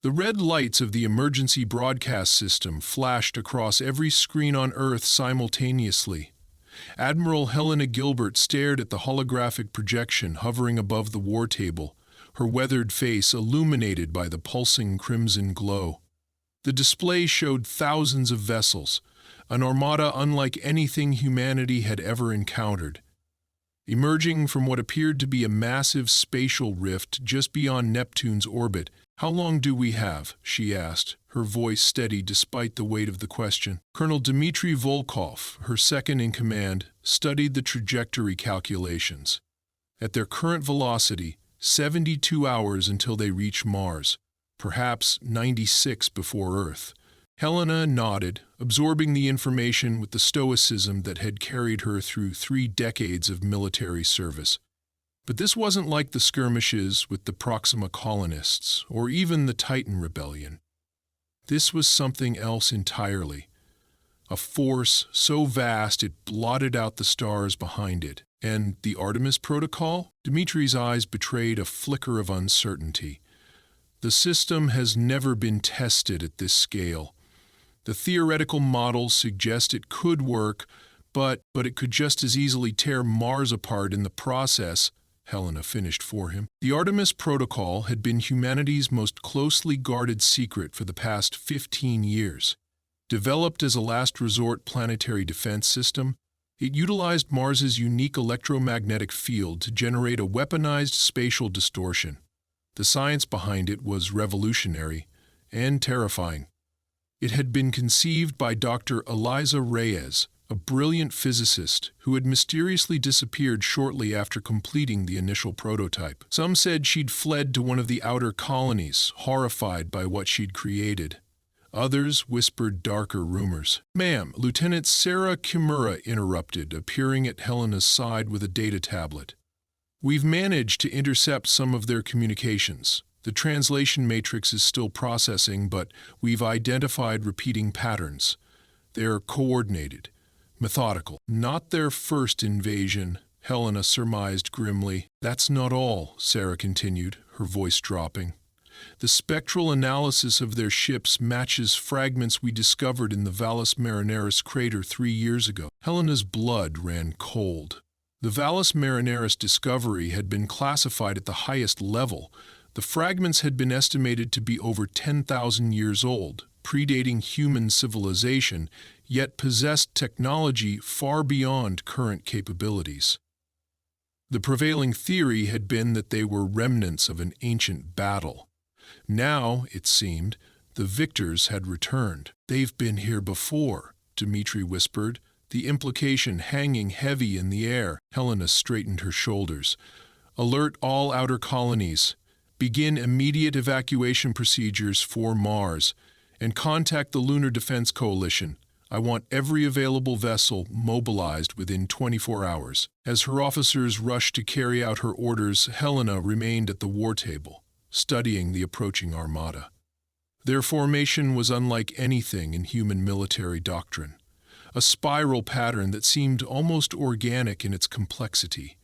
The red lights of the emergency broadcast system flashed across every screen on Earth simultaneously. Admiral Helena Gilbert stared at the holographic projection hovering above the war table, her weathered face illuminated by the pulsing crimson glow. The display showed thousands of vessels, an armada unlike anything humanity had ever encountered. Emerging from what appeared to be a massive spatial rift just beyond Neptune's orbit, "How long do we have?" she asked, her voice steady despite the weight of the question. Colonel Dmitry Volkov, her second-in-command, studied the trajectory calculations. At their current velocity, 72 hours until they reach Mars, perhaps 96 before Earth. Helena nodded, absorbing the information with the stoicism that had carried her through 3 decades of military service. But this wasn't like the skirmishes with the Proxima colonists, or even the Titan Rebellion. This was something else entirely. A force so vast it blotted out the stars behind it. And the Artemis Protocol? Dimitri's eyes betrayed a flicker of uncertainty. The system has never been tested at this scale. The theoretical models suggest it could work, but it could just as easily tear Mars apart in the process, Helena finished for him. The Artemis Protocol had been humanity's most closely guarded secret for the past 15 years. Developed as a last resort planetary defense system, it utilized Mars's unique electromagnetic field to generate a weaponized spatial distortion. The science behind it was revolutionary and terrifying. It had been conceived by Dr. Eliza Reyes, a brilliant physicist who had mysteriously disappeared shortly after completing the initial prototype. Some said she'd fled to one of the outer colonies, horrified by what she'd created. Others whispered darker rumors. "Ma'am," Lieutenant Sarah Kimura interrupted, appearing at Helena's side with a data tablet. "We've managed to intercept some of their communications. The translation matrix is still processing, but we've identified repeating patterns. They're coordinated, methodical. Not their first invasion," Helena surmised grimly. "That's not all," Sarah continued, her voice dropping. "The spectral analysis of their ships matches fragments we discovered in the Valles Marineris crater 3 years ago." Helena's blood ran cold. The Valles Marineris discovery had been classified at the highest level. The fragments had been estimated to be over 10,000 years old, predating human civilization, yet possessed technology far beyond current capabilities. The prevailing theory had been that they were remnants of an ancient battle. Now, it seemed, the victors had returned. "They've been here before," Dmitri whispered, the implication hanging heavy in the air. Helena straightened her shoulders. "Alert all outer colonies. Begin immediate evacuation procedures for Mars, and contact the Lunar Defense Coalition. I want every available vessel mobilized within 24 hours." As her officers rushed to carry out her orders, Helena remained at the war table, studying the approaching armada. Their formation was unlike anything in human military doctrine, a spiral pattern that seemed almost organic in its complexity.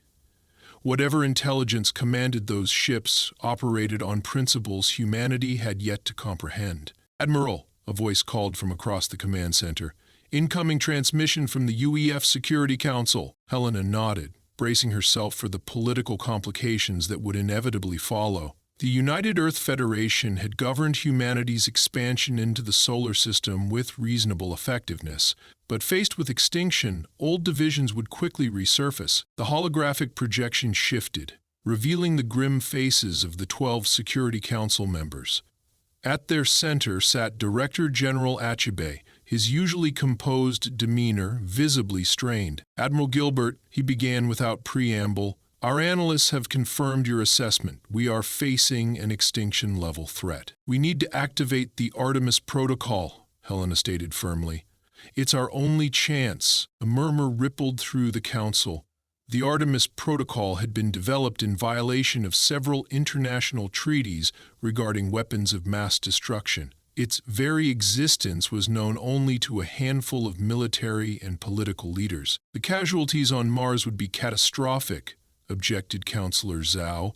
Whatever intelligence commanded those ships operated on principles humanity had yet to comprehend. "Admiral," a voice called from across the command center. "Incoming transmission from the UEF Security Council." Helena nodded, bracing herself for the political complications that would inevitably follow. The United Earth Federation had governed humanity's expansion into the solar system with reasonable effectiveness, but faced with extinction, old divisions would quickly resurface. The holographic projection shifted, revealing the grim faces of the 12 Security Council members. At their center sat Director General Achebe, his usually composed demeanor visibly strained. "Admiral Gilbert," he began without preamble, "our analysts have confirmed your assessment. We are facing an extinction-level threat. We need to activate the Artemis Protocol," Helena stated firmly. "It's our only chance." A murmur rippled through the council. The Artemis Protocol had been developed in violation of several international treaties regarding weapons of mass destruction. Its very existence was known only to a handful of military and political leaders. "The casualties on Mars would be catastrophic," objected Counselor Zhao.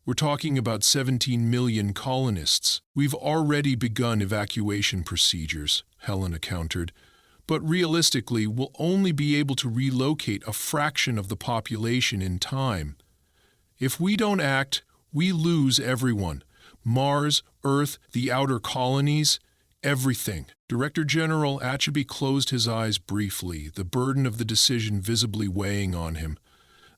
We're talking about 17 million colonists. We've already begun evacuation procedures, Helena countered. But realistically, we'll only be able to relocate a fraction of the population in time. If we don't act, we lose everyone. Mars, Earth, the outer colonies, everything. Director General HFY closed his eyes briefly, the burden of the decision visibly weighing on him.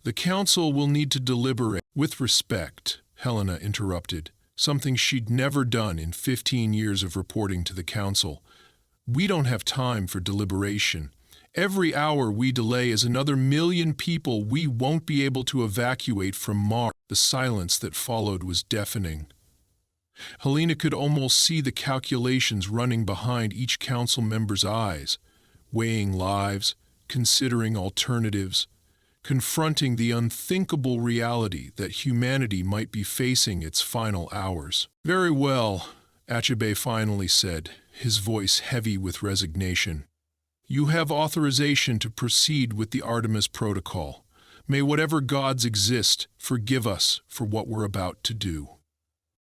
The Council will need to deliberate. With respect, Helena interrupted, something she'd never done in 15 years of reporting to the Council. We don't have time for deliberation. Every hour we delay is another million people we won't be able to evacuate from Mars. The silence that followed was deafening. Helena could almost see the calculations running behind each council member's eyes, weighing lives, considering alternatives, confronting the unthinkable reality that humanity might be facing its final hours. Very well, HFY finally said, his voice heavy with resignation. You have authorization to proceed with the Artemis Protocol. May whatever gods exist forgive us for what we're about to do.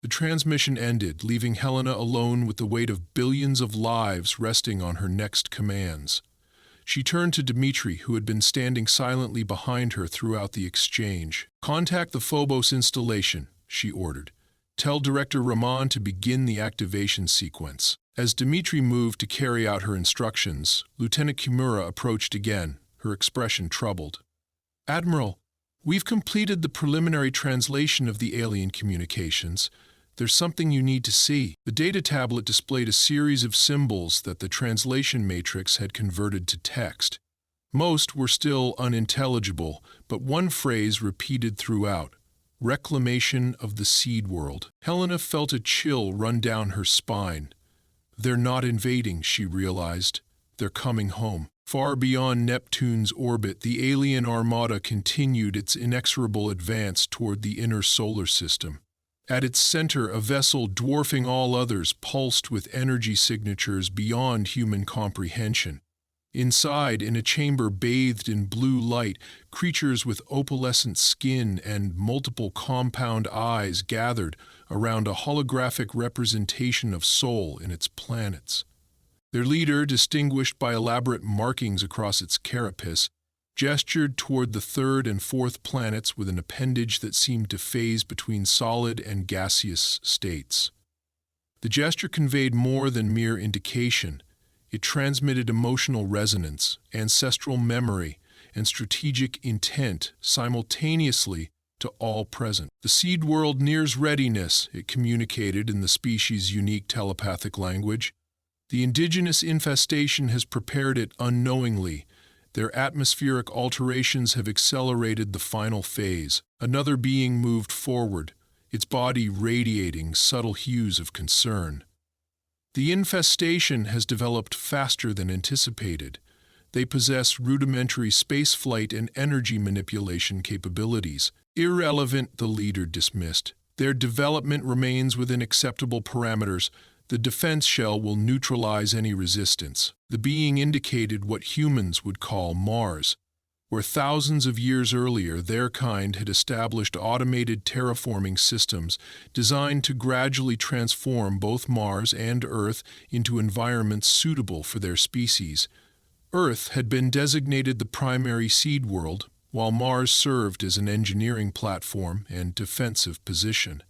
The transmission ended, leaving Helena alone with the weight of billions of lives resting on her next commands. She turned to Dmitri, who had been standing silently behind her throughout the exchange. Contact the Phobos installation, she ordered. Tell Director Rahman to begin the activation sequence. As Dmitri moved to carry out her instructions, Lieutenant Kimura approached again, her expression troubled. Admiral, we've completed the preliminary translation of the alien communications. There's something you need to see. The data tablet displayed a series of symbols that the translation matrix had converted to text. Most were still unintelligible, but one phrase repeated throughout: reclamation of the seed world. Helena felt a chill run down her spine. They're not invading, she realized. They're coming home. Far beyond Neptune's orbit, the alien Armada continued its inexorable advance toward the inner solar system. At its center, a vessel dwarfing all others pulsed with energy signatures beyond human comprehension. Inside, in a chamber bathed in blue light, creatures with opalescent skin and multiple compound eyes gathered around a holographic representation of Sol and its planets. Their leader, distinguished by elaborate markings across its carapace, gestured toward the third and fourth planets with an appendage that seemed to phase between solid and gaseous states. The gesture conveyed more than mere indication. It transmitted emotional resonance, ancestral memory, and strategic intent simultaneously to all present. The seed world nears readiness, it communicated in the species' unique telepathic language. The indigenous infestation has prepared it unknowingly. Their atmospheric alterations have accelerated the final phase. Another being moved forward, its body radiating subtle hues of concern. The infestation has developed faster than anticipated. They possess rudimentary spaceflight and energy manipulation capabilities. Irrelevant, the leader dismissed. Their development remains within acceptable parameters. The defense shell will neutralize any resistance. The being indicated what humans would call Mars, where thousands of years earlier their kind had established automated terraforming systems designed to gradually transform both Mars and Earth into environments suitable for their species. Earth had been designated the primary seed world, while Mars served as an engineering platform and defensive position.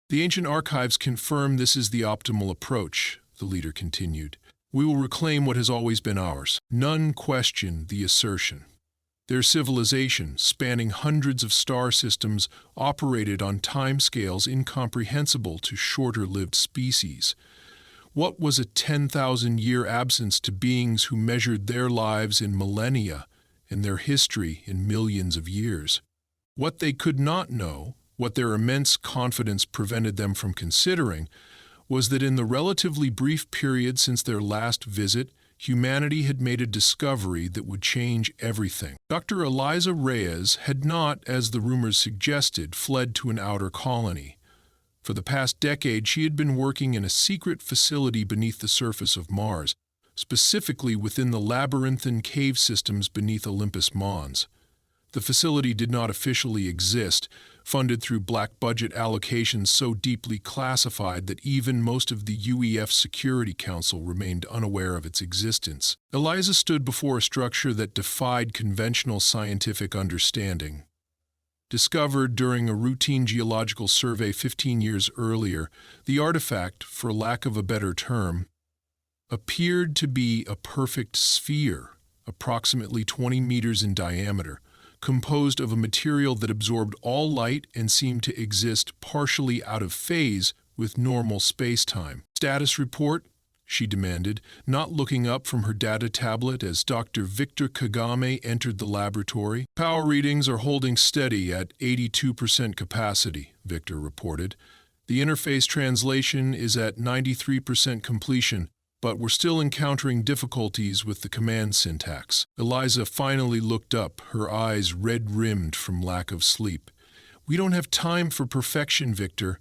The ancient archives confirm this is the optimal approach, the leader continued. We will reclaim what has always been ours. None question the assertion. Their civilization, spanning hundreds of star systems, operated on timescales incomprehensible to shorter-lived species. What was a 10,000-year absence to beings who measured their lives in millennia and their history in millions of years? What they could not know, what their immense confidence prevented them from considering, was that in the relatively brief period since their last visit, humanity had made a discovery that would change everything. Dr. Eliza Reyes had not, as the rumors suggested, fled to an outer colony. For the past decade, she had been working in a secret facility beneath the surface of Mars, specifically within the labyrinthine cave systems beneath Olympus Mons. The facility did not officially exist, funded through black budget allocations so deeply classified that even most of the UEF Security Council remained unaware of its existence. Eliza stood before a structure that defied conventional scientific understanding. Discovered during a routine geological survey 15 years earlier, the artifact, for lack of a better term, appeared to be a perfect sphere, approximately 20 meters in diameter, composed of a material that absorbed all light and seemed to exist partially out of phase with normal space-time. "Status report?" she demanded, not looking up from her data tablet as Dr. Victor Kagame entered the laboratory. "Power readings are holding steady at 82% capacity," Victor reported. "The interface translation is at 93% completion, but we're still encountering difficulties with the command syntax." Eliza finally looked up, her eyes red-rimmed from lack of sleep. "We don't have time for perfection, Victor.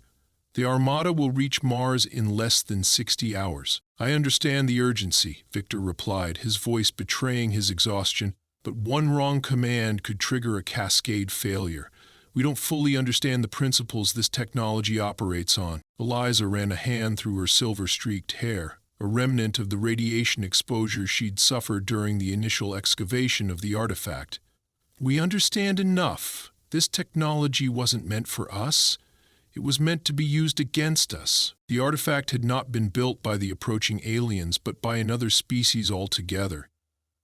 The Armada will reach Mars in less than 60 hours. "I understand the urgency," Victor replied, his voice betraying his exhaustion, "but one wrong command could trigger a cascade failure. We don't fully understand the principles this technology operates on." Eliza ran a hand through her silver-streaked hair, a remnant of the radiation exposure she'd suffered during the initial excavation of the artifact. "We understand enough. This technology wasn't meant for us. It was meant to be used against us." The artifact had not been built by the approaching aliens, but by another species altogether,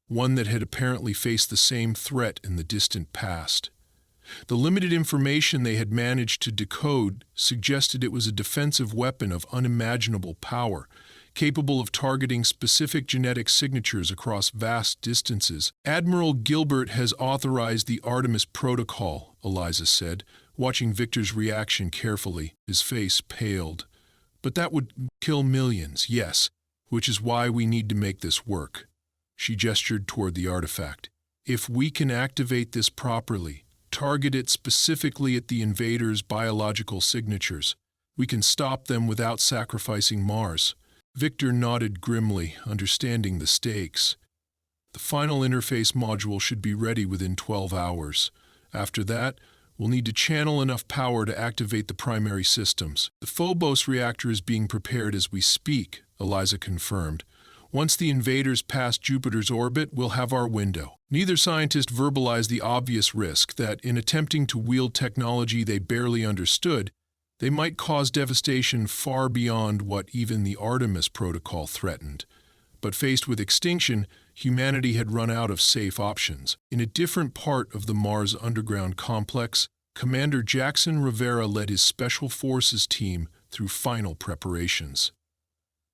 one that had apparently faced the same threat in the distant past. The limited information they had managed to decode suggested it was a defensive weapon of unimaginable power, capable of targeting specific genetic signatures across vast distances. "Admiral Gilbert has authorized the Artemis Protocol," Eliza said, watching Victor's reaction carefully. His face paled. "But that would kill millions, yes, which is why we need to make this work." She gestured toward the artifact. "If we can activate this properly, target it specifically at the invaders' biological signatures, we can stop them without sacrificing Mars." Victor nodded grimly, understanding the stakes. "The final interface module should be ready within 12 hours. After that, we'll need to channel enough power to activate the primary systems." "The Phobos reactor is being prepared as we speak," Eliza confirmed. "Once the invaders pass Jupiter's orbit, we'll have our window." Neither scientist verbalized the obvious risk that, in attempting to wield technology they barely understood, they might cause devastation far beyond what even the Artemis Protocol threatened. But faced with extinction, humanity had run out of safe options. In a different part of the Mars underground complex, Commander Jackson Rivera led his Special Forces team through final preparations.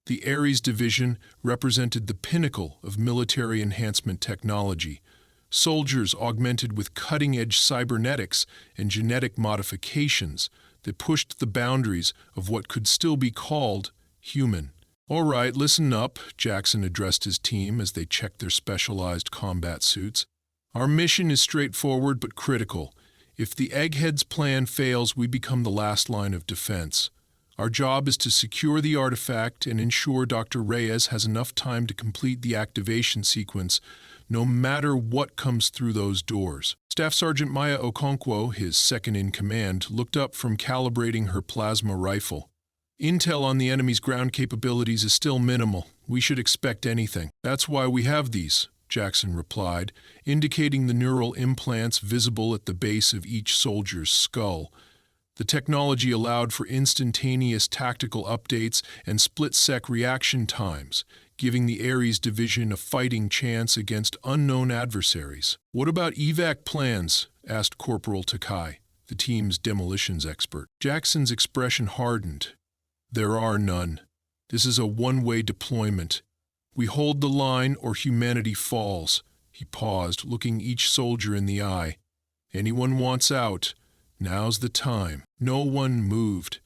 The Ares Division represented the pinnacle of military enhancement technology. Soldiers augmented with cutting-edge cybernetics and genetic modifications that pushed the boundaries of what could still be called human. "All right, listen up," Jackson addressed his team as they checked their specialized combat suits. "Our mission is straightforward but critical. If the Eggheads' plan fails, we become the last line of defense. Our job is to secure the artifact and ensure Dr. Reyes has enough time to complete the activation sequence, no matter what comes through those doors." Staff Sergeant Maya Okonkwo, his second-in-command, looked up from calibrating her plasma rifle. "Intel on the enemy's ground capabilities is still minimal. We should expect anything." "That's why we have these," Jackson replied, indicating the neural implants visible at the base of each soldier's skull. The technology allowed for instantaneous tactical updates and split-sec reaction times, giving the Ares Division a fighting chance against unknown adversaries. "What about evac plans?" asked Corporal Takai, the team's demolitions expert. Jackson's expression hardened. "There are none. This is a one-way deployment. We hold the line or humanity falls." He paused, looking each soldier in the eye. "Anyone wants out, now's the time." No one moved.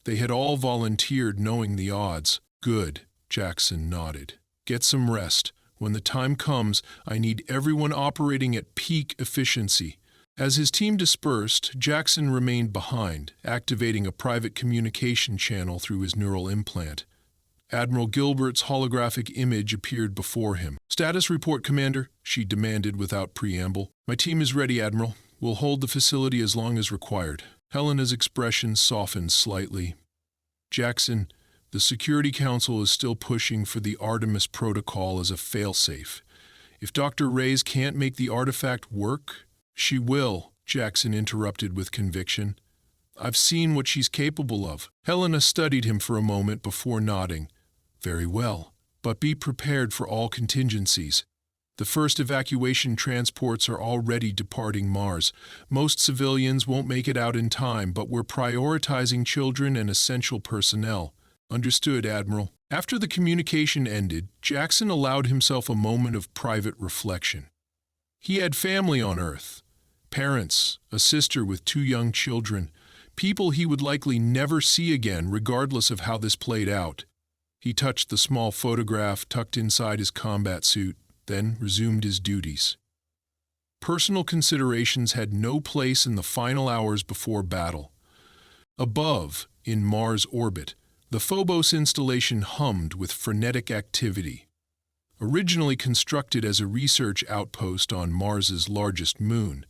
They had all volunteered knowing the odds. "Good," Jackson nodded. "Get some rest. When the time comes, I need everyone operating at peak efficiency." As his team dispersed, Jackson remained behind, activating a private communication channel through his neural implant. Admiral Gilbert's holographic image appeared before him. "Status report, Commander," she demanded without preamble. "My team is ready, Admiral. We'll hold the facility as long as required." Helena's expression softened slightly. "Jackson, the Security Council is still pushing for the Artemis Protocol as a failsafe. If Dr. Reyes can't make the artifact work, she will," Jackson interrupted with conviction. "I've seen what she's capable of." Helena studied him for a moment before nodding. "Very well, but be prepared for all contingencies. The first evacuation transports are already departing Mars. Most civilians won't make it out in time, but we're prioritizing children and essential personnel." "Understood, Admiral." After the communication ended, Jackson allowed himself a moment of private reflection. He had family on Earth. Parents, a sister with 2 young children, people he would likely never see again regardless of how this played out. He touched the small photograph tucked inside his combat suit, then resumed his duties. Personal considerations had no place in the final hours before battle. Above, in Mars orbit, the Phobos installation hummed with frenetic activity. Originally constructed as a research outpost on Mars's largest moon,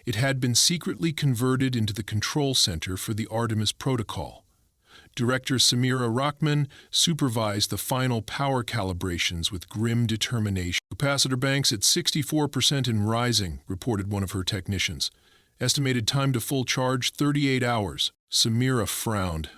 it had been secretly converted into the control center for the Artemis Protocol. Director Samira Rachman supervised the final power calibrations with grim determination. "Capacitor banks at 64% and rising," reported one of her technicians. "Estimated time to full charge, 38 hours. Samira frowned.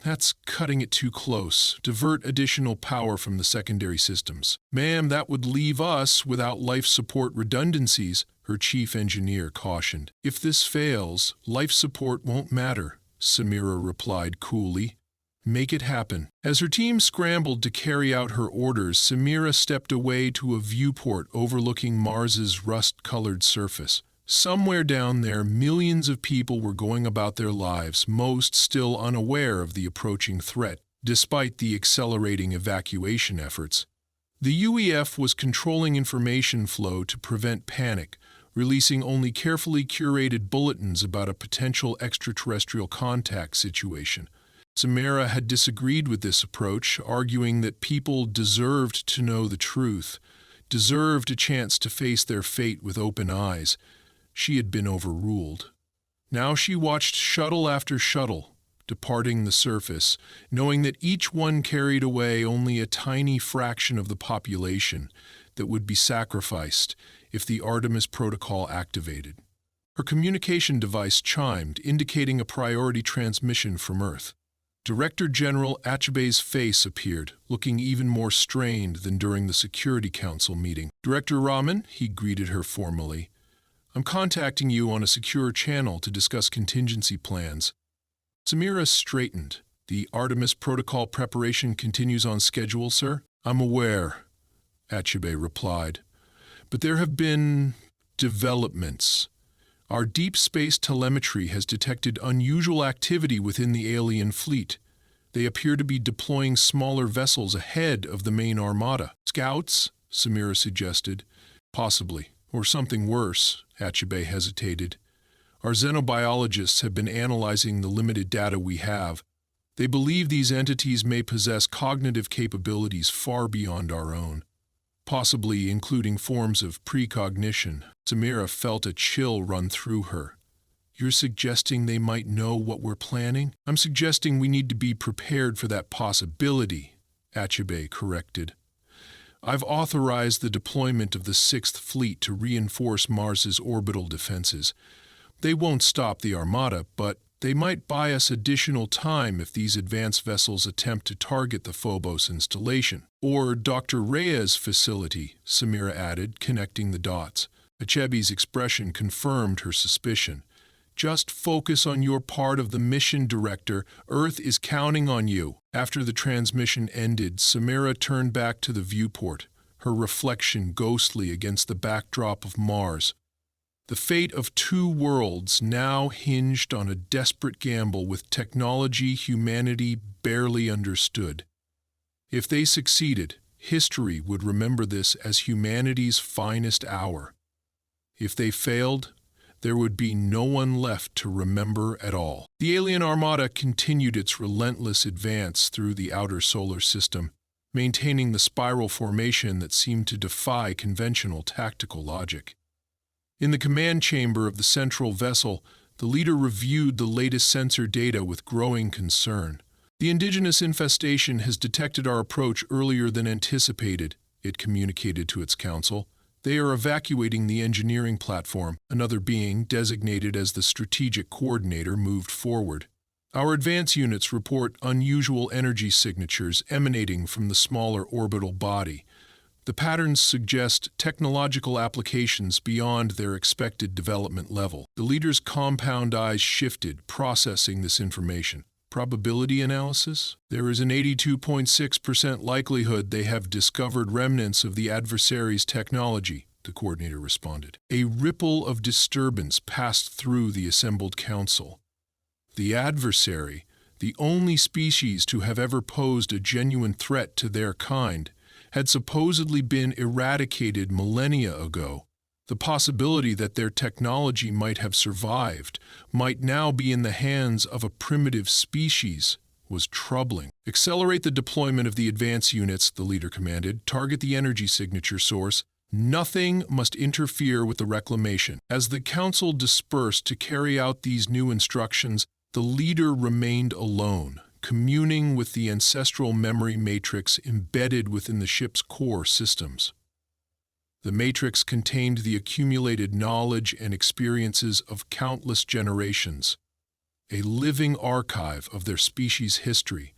"That's cutting it too close. Divert additional power from the secondary systems." "Ma'am, that would leave us without life support redundancies," her chief engineer cautioned. "If this fails, life support won't matter," Samira replied coolly. "Make it happen." As her team scrambled to carry out her orders, Samira stepped away to a viewport overlooking Mars's rust-colored surface. Somewhere down there, millions of people were going about their lives, most still unaware of the approaching threat, despite the accelerating evacuation efforts. The UEF was controlling information flow to prevent panic, releasing only carefully curated bulletins about a potential extraterrestrial contact situation. Samira had disagreed with this approach, arguing that people deserved to know the truth, deserved a chance to face their fate with open eyes. She had been overruled. Now she watched shuttle after shuttle departing the surface, knowing that each one carried away only a tiny fraction of the population that would be sacrificed if the Artemis Protocol activated. Her communication device chimed, indicating a priority transmission from Earth. Director General HFY's face appeared, looking even more strained than during the Security Council meeting. "Director Rahman," he greeted her formally, "I'm contacting you on a secure channel to discuss contingency plans." Samira straightened. "The Artemis Protocol preparation continues on schedule, sir?" "I'm aware," HFY replied. "But there have been developments. Our deep space telemetry has detected unusual activity within the alien fleet. They appear to be deploying smaller vessels ahead of the main Armada." "Scouts?" Samira suggested. "Possibly. Or something worse," HFY hesitated. "Our xenobiologists have been analyzing the limited data we have. They believe these entities may possess cognitive capabilities far beyond our own, possibly including forms of precognition." Samira felt a chill run through her. "You're suggesting they might know what we're planning?" "I'm suggesting we need to be prepared for that possibility," HFY corrected. "I've authorized the deployment of the 6th Fleet to reinforce Mars's orbital defenses. They won't stop the Armada, but they might buy us additional time if these advanced vessels attempt to target the Phobos installation." "Or Dr. Reyes' facility," Samira added, connecting the dots. HFY's expression confirmed her suspicion. "Just focus on your part of the mission, Director. Earth is counting on you." After the transmission ended, Samira turned back to the viewport, her reflection ghostly against the backdrop of Mars. The fate of 2 worlds now hinged on a desperate gamble with technology humanity barely understood. If they succeeded, history would remember this as humanity's finest hour. If they failed, there would be no one left to remember at all. The alien armada continued its relentless advance through the outer solar system, maintaining the spiral formation that seemed to defy conventional tactical logic. In the command chamber of the central vessel, the leader reviewed the latest sensor data with growing concern. "The indigenous infestation has detected our approach earlier than anticipated," it communicated to its council. "They are evacuating the engineering platform." Another being, designated as the strategic coordinator, moved forward. "Our advance units report unusual energy signatures emanating from the smaller orbital body. The patterns suggest technological applications beyond their expected development level." The leader's compound eyes shifted, processing this information. "Probability analysis? There is an 82.6% likelihood they have discovered remnants of the adversary's technology," the coordinator responded. A ripple of disturbance passed through the assembled council. The adversary, the only species to have ever posed a genuine threat to their kind, had supposedly been eradicated millennia ago. The possibility that their technology might have survived, might now be in the hands of a primitive species, was troubling. "Accelerate the deployment of the advance units," the leader commanded. "Target the energy signature source. Nothing must interfere with the reclamation." As the council dispersed to carry out these new instructions, the leader remained alone, communing with the ancestral memory matrix embedded within the ship's core systems. The matrix contained the accumulated knowledge and experiences of countless generations, a living archive of their species' history.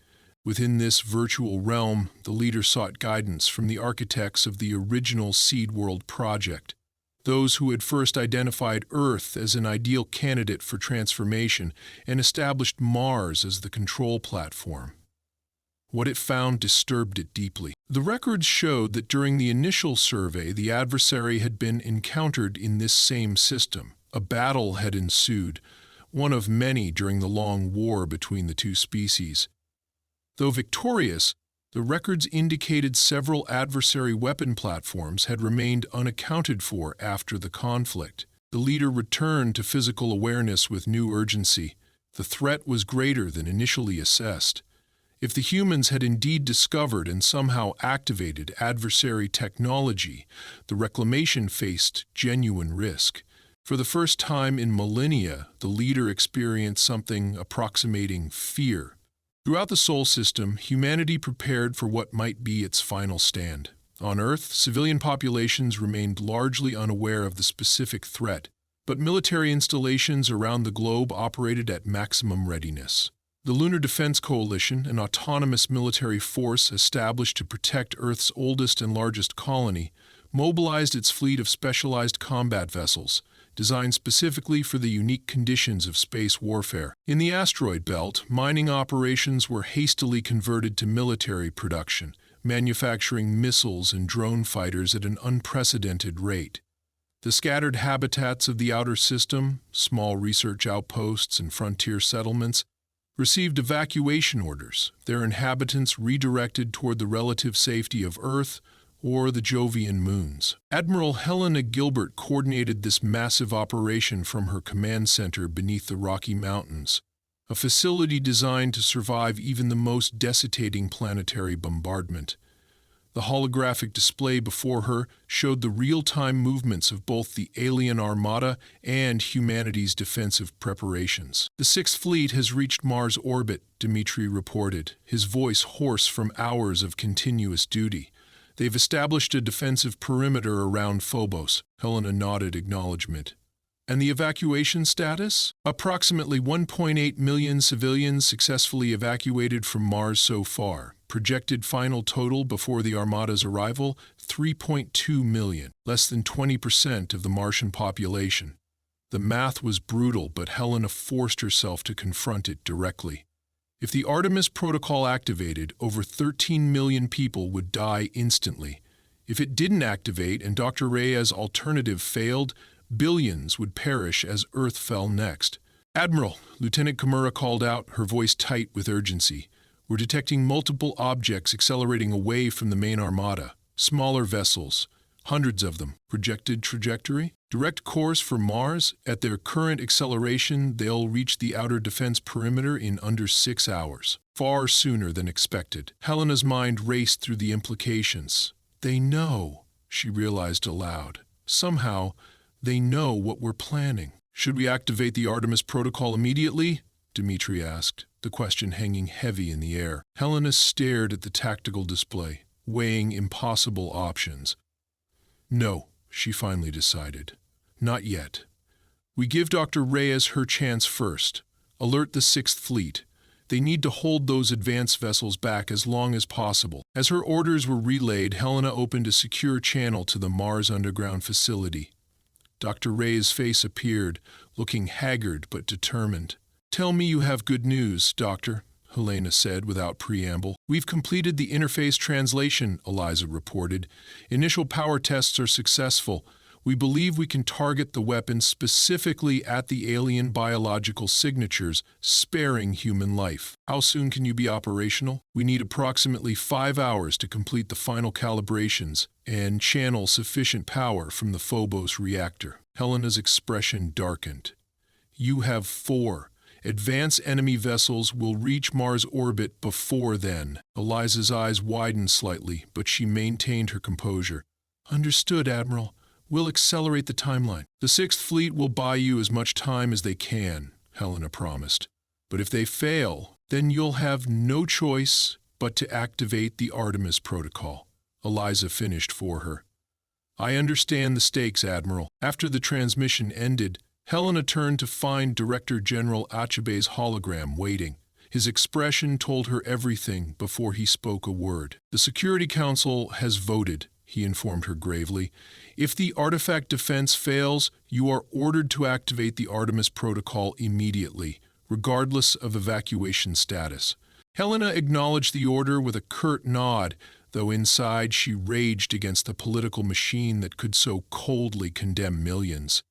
Within this virtual realm, the leader sought guidance from the architects of the original Seed World project, those who had first identified Earth as an ideal candidate for transformation and established Mars as the control platform. What it found disturbed it deeply. The records showed that during the initial survey, the adversary had been encountered in this same system. A battle had ensued, one of many during the long war between the two species. Though victorious, the records indicated several adversary weapon platforms had remained unaccounted for after the conflict. The leader returned to physical awareness with new urgency. The threat was greater than initially assessed. If the humans had indeed discovered and somehow activated adversary technology, the reclamation faced genuine risk. For the first time in millennia, the leader experienced something approximating fear. Throughout the Sol system, humanity prepared for what might be its final stand. On Earth, civilian populations remained largely unaware of the specific threat, but military installations around the globe operated at maximum readiness. The Lunar Defense Coalition, an autonomous military force established to protect Earth's oldest and largest colony, mobilized its fleet of specialized combat vessels, designed specifically for the unique conditions of space warfare. In the asteroid belt, mining operations were hastily converted to military production, manufacturing missiles and drone fighters at an unprecedented rate. The scattered habitats of the outer system, small research outposts and frontier settlements, received evacuation orders, their inhabitants redirected toward the relative safety of Earth or the Jovian moons. Admiral Helena Gilbert coordinated this massive operation from her command center beneath the Rocky Mountains, a facility designed to survive even the most desiccating planetary bombardment. The holographic display before her showed the real-time movements of both the alien armada and humanity's defensive preparations. "The Sixth Fleet has reached Mars orbit," Dmitri reported, his voice hoarse from hours of continuous duty. "They've established a defensive perimeter around Phobos." Helena nodded acknowledgement. "And the evacuation status? Approximately 1.8 million civilians successfully evacuated from Mars so far. Projected final total before the Armada's arrival, 3.2 million, less than 20% of the Martian population." The math was brutal, but Helena forced herself to confront it directly. If the Artemis Protocol activated, over 13 million people would die instantly. If it didn't activate and Dr. Reyes' alternative failed, billions would perish as Earth fell next. "Admiral," Lieutenant Kimura called out, her voice tight with urgency. "We're detecting multiple objects accelerating away from the main armada. Smaller vessels, Hundreds of them. Projected trajectory? Direct course for Mars. At their current acceleration, they'll reach the outer defense perimeter in under 6 hours. Far sooner than expected. Helena's mind raced through the implications. They know, she realized aloud. Somehow, they know what we're planning. Should we activate the Artemis protocol immediately? Dmitri asked, the question hanging heavy in the air. Helena stared at the tactical display, weighing impossible options. No, she finally decided. Not yet. We give Dr. Reyes her chance first. Alert the Sixth Fleet. They need to hold those advanced vessels back as long as possible. As her orders were relayed, Helena opened a secure channel to the Mars underground facility. Dr. Reyes' face appeared, looking haggard but determined. Tell me you have good news, Doctor, Helena said without preamble. We've completed the interface translation, Eliza reported. Initial power tests are successful. We believe we can target the weapon specifically at the alien biological signatures, sparing human life. How soon can you be operational? We need approximately 5 hours to complete the final calibrations and channel sufficient power from the Phobos reactor. Helena's expression darkened. You have 4. Advanced enemy vessels will reach Mars orbit before then. Eliza's eyes widened slightly, but she maintained her composure. Understood, Admiral. We'll accelerate the timeline. The Sixth Fleet will buy you as much time as they can, Helena promised. But if they fail, then you'll have no choice but to activate the Artemis protocol. Eliza finished for her. I understand the stakes, Admiral. After the transmission ended, Helena turned to find Director General Achebe's hologram waiting. His expression told her everything before he spoke a word. The Security Council has voted, he informed her gravely. If the artifact defense fails, you are ordered to activate the Artemis protocol immediately, regardless of evacuation status. Helena acknowledged the order with a curt nod, though inside she raged against the political machine that could so coldly condemn millions.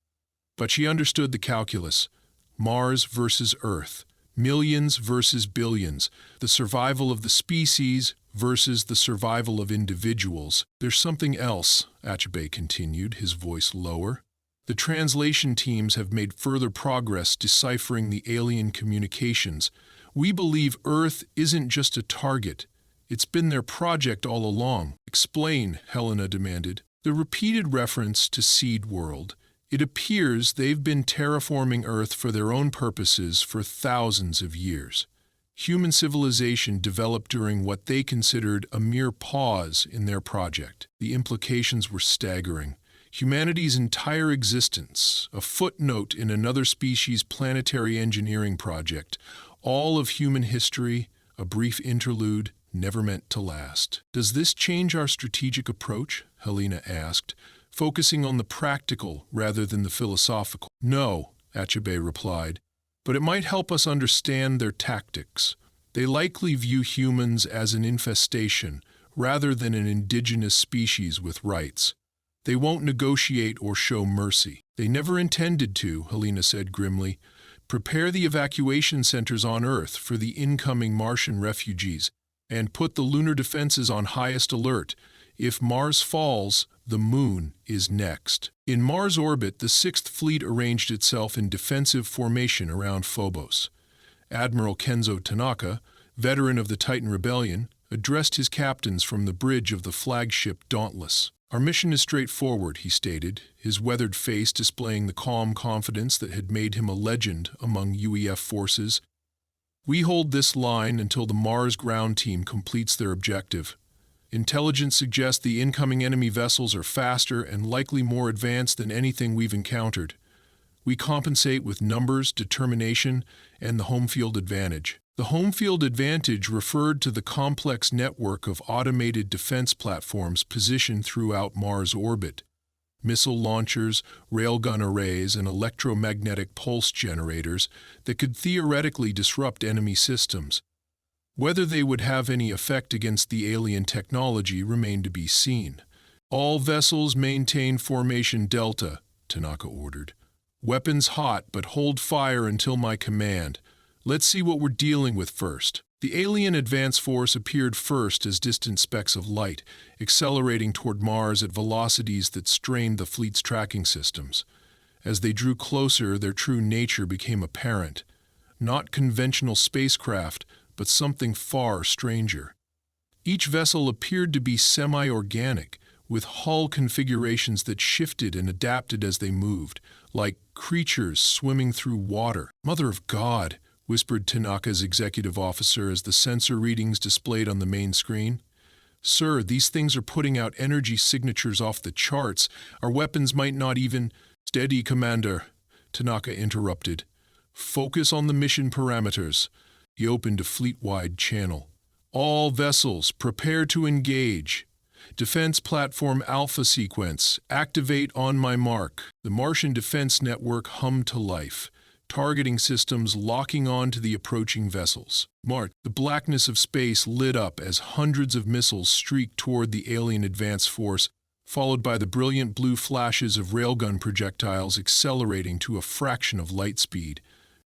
But she understood the calculus. Mars versus Earth. Millions versus billions. The survival of the species versus the survival of individuals. There's something else, Achebe continued, his voice lower. The translation teams have made further progress deciphering the alien communications. We believe Earth isn't just a target. It's been their project all along. Explain, Helena demanded. The repeated reference to Seed World. It appears they've been terraforming Earth for their own purposes for thousands of years. Human civilization developed during what they considered a mere pause in their project. The implications were staggering. Humanity's entire existence, a footnote in another species' planetary engineering project, all of human history, a brief interlude, never meant to last. Does this change our strategic approach? Helena asked, focusing on the practical rather than the philosophical. No, Achebe replied, but it might help us understand their tactics. They likely view humans as an infestation rather than an indigenous species with rights. They won't negotiate or show mercy. They never intended to, Helena said grimly. Prepare the evacuation centers on Earth for the incoming Martian refugees and put the lunar defenses on highest alert. If Mars falls, the Moon is next. In Mars orbit, the Sixth Fleet arranged itself in defensive formation around Phobos. Admiral Kenzo Tanaka, veteran of the Titan Rebellion, addressed his captains from the bridge of the flagship Dauntless. Our mission is straightforward, he stated, his weathered face displaying the calm confidence that had made him a legend among UEF forces. We hold this line until the Mars ground team completes their objective. Intelligence suggests the incoming enemy vessels are faster and likely more advanced than anything we've encountered. We compensate with numbers, determination, and the home field advantage. The home field advantage referred to the complex network of automated defense platforms positioned throughout Mars orbit. Missile launchers, railgun arrays, and electromagnetic pulse generators that could theoretically disrupt enemy systems. Whether they would have any effect against the alien technology remained to be seen. All vessels maintain formation Delta, Tanaka ordered. Weapons hot, but hold fire until my command. Let's see what we're dealing with first. The alien advance force appeared first as distant specks of light, accelerating toward Mars at velocities that strained the fleet's tracking systems. As they drew closer, their true nature became apparent. Not conventional spacecraft, but something far stranger. Each vessel appeared to be semi-organic, with hull configurations that shifted and adapted as they moved, like creatures swimming through water. "Mother of God," whispered Tanaka's executive officer as the sensor readings displayed on the main screen. "Sir, these things are putting out energy signatures off the charts. Our weapons might not even—" "Steady, Commander," Tanaka interrupted. "Focus on the mission parameters." He opened a fleet-wide channel. "All vessels, prepare to engage. Defense Platform Alpha sequence, activate on my mark." The Martian defense network hummed to life, targeting systems locking on to the approaching vessels. The blackness of space lit up as hundreds of missiles streaked toward the alien advance force, followed by the brilliant blue flashes of railgun projectiles accelerating to a fraction of light speed.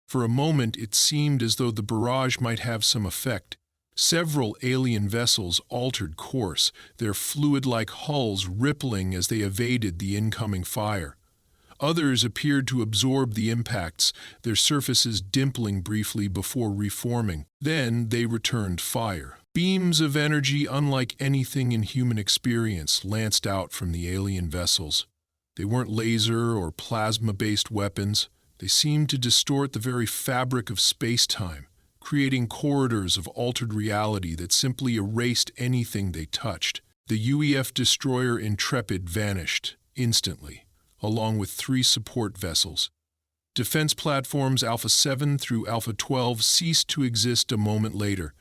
For a moment, it seemed as though the barrage might have some effect. Several alien vessels altered course, their fluid-like hulls rippling as they evaded the incoming fire. Others appeared to absorb the impacts, their surfaces dimpling briefly before reforming. Then they returned fire. Beams of energy unlike anything in human experience lanced out from the alien vessels. They weren't laser or plasma-based weapons. They seemed to distort the very fabric of space-time, creating corridors of altered reality that simply erased anything they touched. The UEF destroyer Intrepid vanished instantly, along with 3 support vessels. Defense platforms Alpha 7 through Alpha 12 ceased to exist a moment later.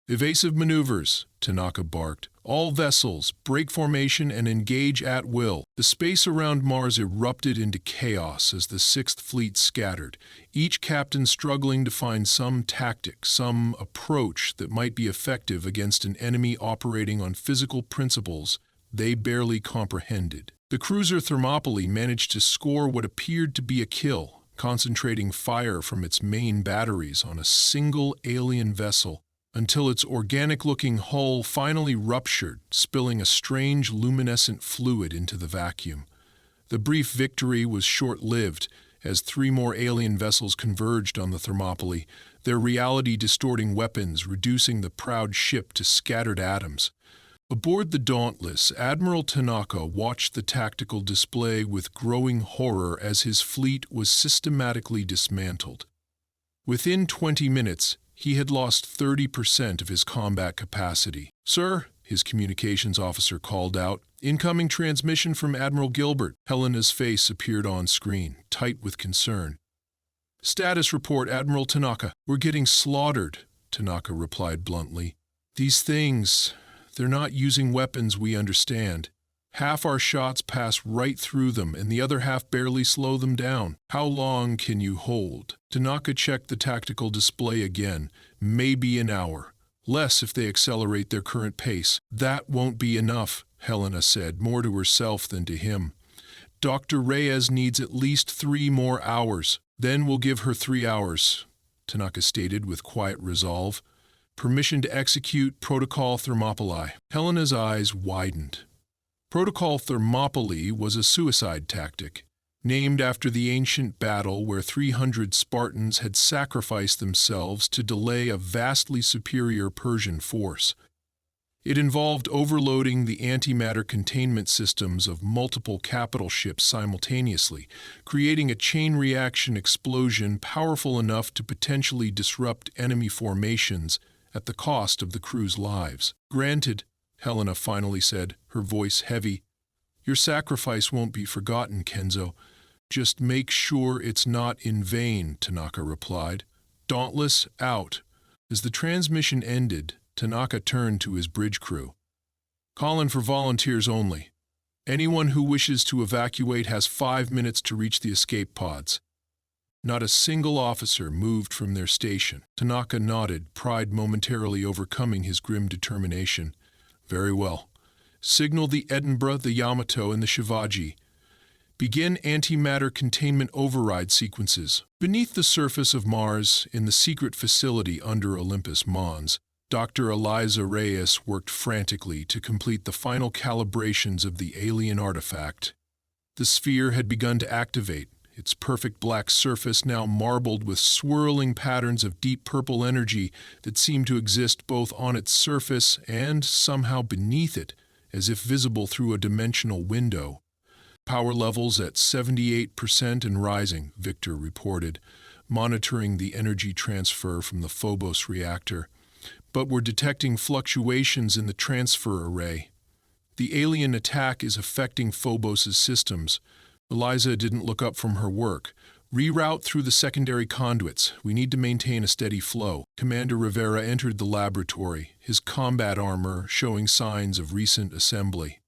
"Evasive maneuvers," Tanaka barked. "All vessels, break formation and engage at will." The space around Mars erupted into chaos as the Sixth Fleet scattered, each captain struggling to find some tactic, some approach that might be effective against an enemy operating on physical principles they barely comprehended. The cruiser Thermopylae managed to score what appeared to be a kill, concentrating fire from its main batteries on a single alien vessel, until its organic-looking hull finally ruptured, spilling a strange luminescent fluid into the vacuum. The brief victory was short-lived, as 3 more alien vessels converged on the Thermopylae, their reality-distorting weapons reducing the proud ship to scattered atoms. Aboard the Dauntless, Admiral Tanaka watched the tactical display with growing horror as his fleet was systematically dismantled. Within 20 minutes, he had lost 30% of his combat capacity. "Sir," his communications officer called out, "incoming transmission from Admiral Gilbert." Helena's face appeared on screen, tight with concern. "Status report, Admiral Tanaka. We're getting slaughtered," Tanaka replied bluntly. "These things, they're not using weapons we understand. Half our shots pass right through them, and the other half barely slow them down. How long can you hold?" Tanaka checked the tactical display again. "Maybe an hour. Less if they accelerate their current pace." "That won't be enough," Helena said, more to herself than to him. "Dr. Reyes needs at least 3 more hours. Then we'll give her 3 hours," Tanaka stated with quiet resolve. "Permission to execute Protocol Thermopylae." Helena's eyes widened. Protocol Thermopylae was a suicide tactic, named after the ancient battle where 300 Spartans had sacrificed themselves to delay a vastly superior Persian force. It involved overloading the antimatter containment systems of multiple capital ships simultaneously, creating a chain reaction explosion powerful enough to potentially disrupt enemy formations at the cost of the crew's lives. "Granted," Helena finally said, her voice heavy. "Your sacrifice won't be forgotten, Kenzo. Just make sure it's not in vain," Tanaka replied. "Dauntless, out." As the transmission ended, Tanaka turned to his bridge crew. "Calling for volunteers only. Anyone who wishes to evacuate has 5 minutes to reach the escape pods." Not a single officer moved from their station. Tanaka nodded, pride momentarily overcoming his grim determination. "Very well. Signal the Edinburgh, the Yamato, and the Shivaji. Begin antimatter containment override sequences." Beneath the surface of Mars, in the secret facility under Olympus Mons, Dr. Eliza Reyes worked frantically to complete the final calibrations of the alien artifact. The sphere had begun to activate, its perfect black surface now marbled with swirling patterns of deep purple energy that seemed to exist both on its surface and somehow beneath it, as if visible through a dimensional window. Power levels at 78% and rising, Victor reported, monitoring the energy transfer from the Phobos reactor. But we're detecting fluctuations in the transfer array. The alien attack is affecting Phobos' systems. Eliza didn't look up from her work. Reroute through the secondary conduits. We need to maintain a steady flow. Commander Rivera entered the laboratory, his combat armor showing signs of recent assembly.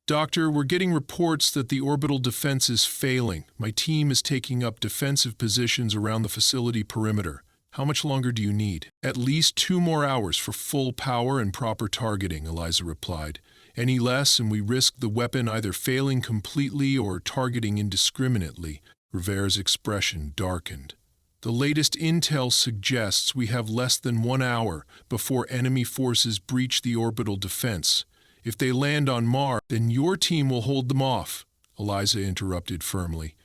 Doctor, we're getting reports that the orbital defense is failing. My team is taking up defensive positions around the facility perimeter. How much longer do you need? At least 2 more hours for full power and proper targeting, Eliza replied. Any less and we risk the weapon either failing completely or targeting indiscriminately. Rivera's expression darkened. The latest intel suggests we have less than 1 hour before enemy forces breach the orbital defense. If they land on Mars, then your team will hold them off, Eliza interrupted firmly.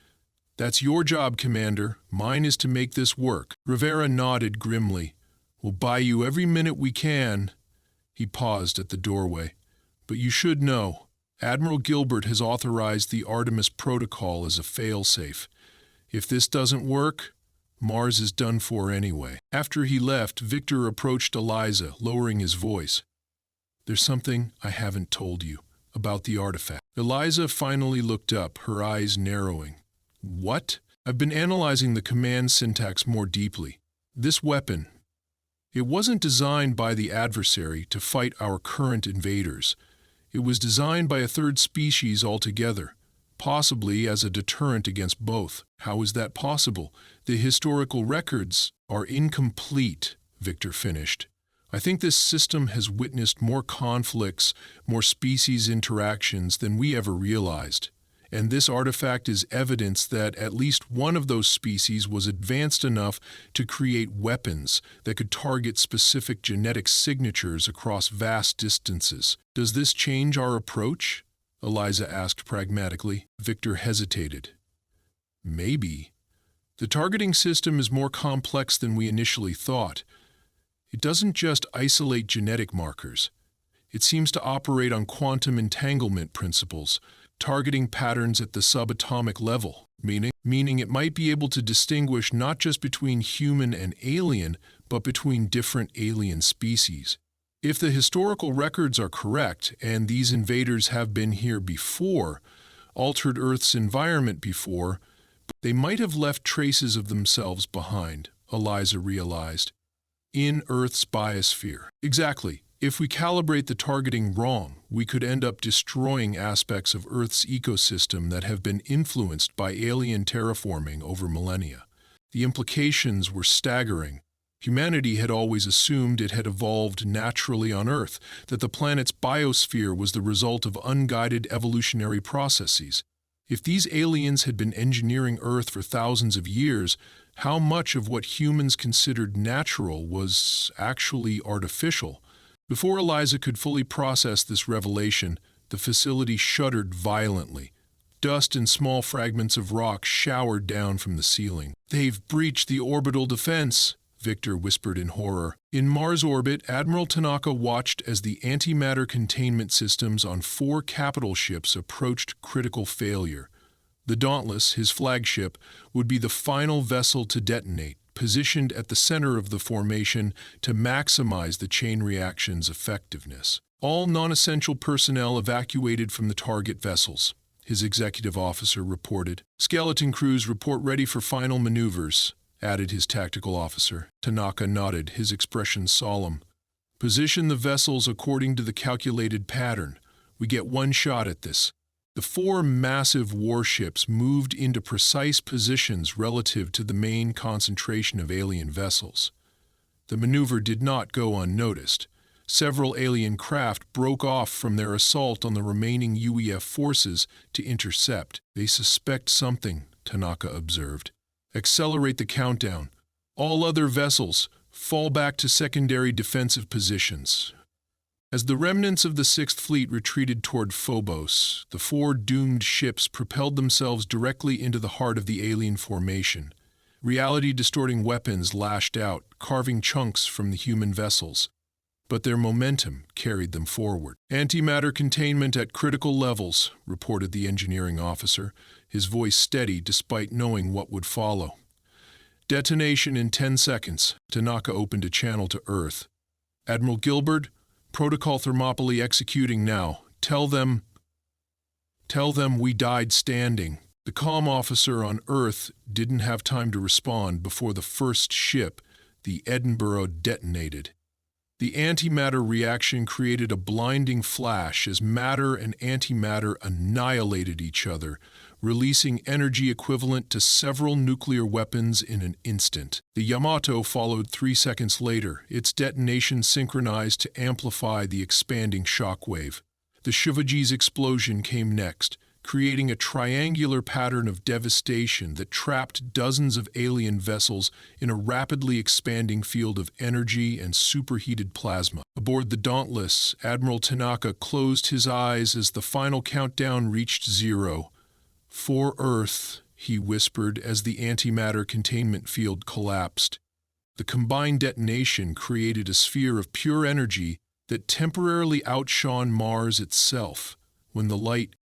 That's your job, Commander. Mine is to make this work. Rivera nodded grimly. We'll buy you every minute we can. He paused at the doorway. But you should know, Admiral Gilbert has authorized the Artemis Protocol as a failsafe. If this doesn't work, Mars is done for anyway. After he left, Victor approached Eliza, lowering his voice. There's something I haven't told you about the artifact. Eliza finally looked up, her eyes narrowing. What? I've been analyzing the command syntax more deeply. This weapon, it wasn't designed by the adversary to fight our current invaders. It was designed by a third species altogether, possibly as a deterrent against both. How is that possible? The historical records are incomplete, Victor finished. I think this system has witnessed more conflicts, more species interactions than we ever realized. And this artifact is evidence that at least one of those species was advanced enough to create weapons that could target specific genetic signatures across vast distances. Does this change our approach? Eliza asked pragmatically. Victor hesitated. Maybe. The targeting system is more complex than we initially thought. It doesn't just isolate genetic markers. It seems to operate on quantum entanglement principles, targeting patterns at the subatomic level, meaning it might be able to distinguish not just between human and alien, but between different alien species. If the historical records are correct, and these invaders have been here before, altered Earth's environment before, they might have left traces of themselves behind, Eliza realized. In Earth's biosphere. Exactly. If we calibrate the targeting wrong, we could end up destroying aspects of Earth's ecosystem that have been influenced by alien terraforming over millennia. The implications were staggering. Humanity had always assumed it had evolved naturally on Earth, that the planet's biosphere was the result of unguided evolutionary processes. If these aliens had been engineering Earth for thousands of years, how much of what humans considered natural was actually artificial? Before Eliza could fully process this revelation, the facility shuddered violently. Dust and small fragments of rock showered down from the ceiling. They've breached the orbital defense, Victor whispered in horror. In Mars orbit, Admiral Tanaka watched as the antimatter containment systems on 4 capital ships approached critical failure. The Dauntless, his flagship, would be the final vessel to detonate, positioned at the center of the formation to maximize the chain reaction's effectiveness. All non-essential personnel evacuated from the target vessels, his executive officer reported. Skeleton crews report ready for final maneuvers, added his tactical officer. Tanaka nodded, his expression solemn. Position the vessels according to the calculated pattern. We get one shot at this. The 4 massive warships moved into precise positions relative to the main concentration of alien vessels. The maneuver did not go unnoticed. Several alien craft broke off from their assault on the remaining UEF forces to intercept. They suspect something, Tanaka observed. Accelerate the countdown. All other vessels, fall back to secondary defensive positions. As the remnants of the Sixth Fleet retreated toward Phobos, the four doomed ships propelled themselves directly into the heart of the alien formation. Reality-distorting weapons lashed out, carving chunks from the human vessels. But their momentum carried them forward. "Antimatter containment at critical levels," reported the engineering officer, his voice steady despite knowing what would follow. "Detonation in 10 seconds. Tanaka opened a channel to Earth. "Admiral Gilbert, protocol thermopylae executing now. Tell them we died standing." The comm officer on Earth didn't have time to respond before the first ship, the Edinburgh, detonated. The antimatter reaction created a blinding flash as matter and antimatter annihilated each other, releasing energy equivalent to several nuclear weapons in an instant. The Yamato followed 3 seconds later, its detonation synchronized to amplify the expanding shockwave. The Shivaji's explosion came next, creating a triangular pattern of devastation that trapped dozens of alien vessels in a rapidly expanding field of energy and superheated plasma. Aboard the Dauntless, Admiral Tanaka closed his eyes as the final countdown reached 0. "For Earth," he whispered as the antimatter containment field collapsed. The combined detonation created a sphere of pure energy that temporarily outshone Mars itself. When the light